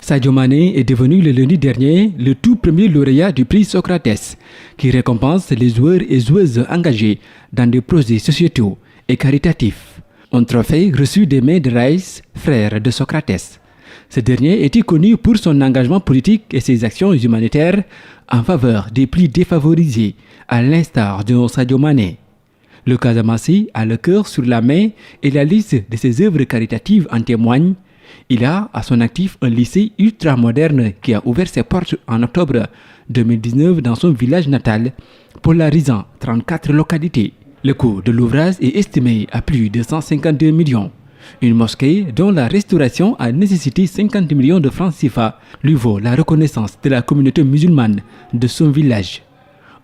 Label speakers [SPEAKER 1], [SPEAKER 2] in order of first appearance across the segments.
[SPEAKER 1] Sadio Mané est devenu le lundi dernier le tout premier lauréat du prix Socrates, qui récompense les joueurs et joueuses engagés dans des projets sociétaux et caritatifs. Un trophée reçu des mains de Raïs, frère de Socrates. Ce dernier était connu pour son engagement politique et ses actions humanitaires en faveur des plus défavorisés, à l'instar de Sadio Mané. Le Casamassi a le cœur sur la main et la liste de ses œuvres caritatives en témoigne. Il a à son actif un lycée ultramoderne qui a ouvert ses portes en octobre 2019 dans son village natal, polarisant 34 localités. Le coût de l'ouvrage est estimé à plus de 152 millions. Une mosquée dont la restauration a nécessité 50 millions de francs CFA lui vaut la reconnaissance de la communauté musulmane de son village.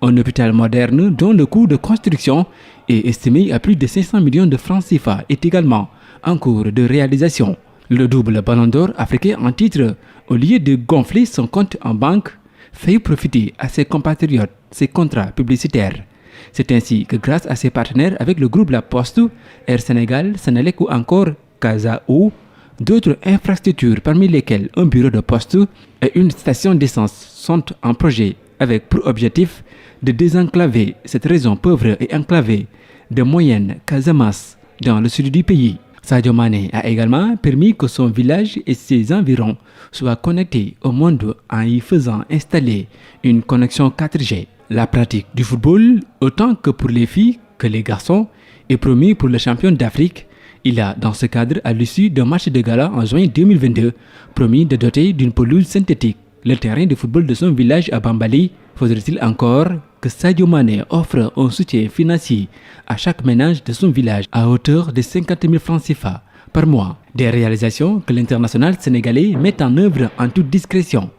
[SPEAKER 1] Un hôpital moderne dont le coût de construction est estimé à plus de 500 millions de francs CFA est également en cours de réalisation. Le double ballon d'or africain en titre, au lieu de gonfler son compte en banque, fait profiter à ses compatriotes ses contrats publicitaires. C'est ainsi que grâce à ses partenaires avec le groupe La Poste, Air Sénégal, Senelec ou encore Casao, d'autres infrastructures parmi lesquelles un bureau de poste et une station d'essence sont en projet avec pour objectif de désenclaver cette région pauvre et enclavée de moyenne Casamance dans le sud du pays. Sadio Mané a également permis que son village et ses environs soient connectés au monde en y faisant installer une connexion 4G. La pratique du football, autant que pour les filles que les garçons, est promis pour le champion d'Afrique. Il a, dans ce cadre, à l'issue d'un match de gala en juin 2022, promis de doter d'une pelouse synthétique le terrain de football de son village à Bambali. Faudrait-il encore que Sadio Mané offre un soutien financier à chaque ménage de son village à hauteur de 50 000 francs CFA par mois. Des réalisations que l'international sénégalais met en œuvre en toute discrétion.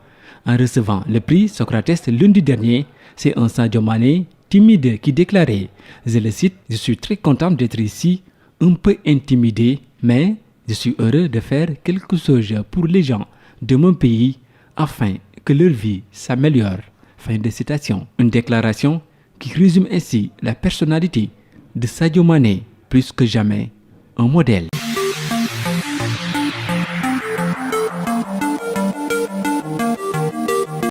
[SPEAKER 1] En recevant le prix Socrates lundi dernier, c'est un Sadio Mané timide qui déclarait, je le cite, « Je suis très content d'être ici, un peu intimidé, mais je suis heureux de faire quelque chose pour les gens de mon pays afin que leur vie s'améliore. » Fin de citation. Une déclaration qui résume ainsi la personnalité de Sadio Mané, plus que jamais un modèle.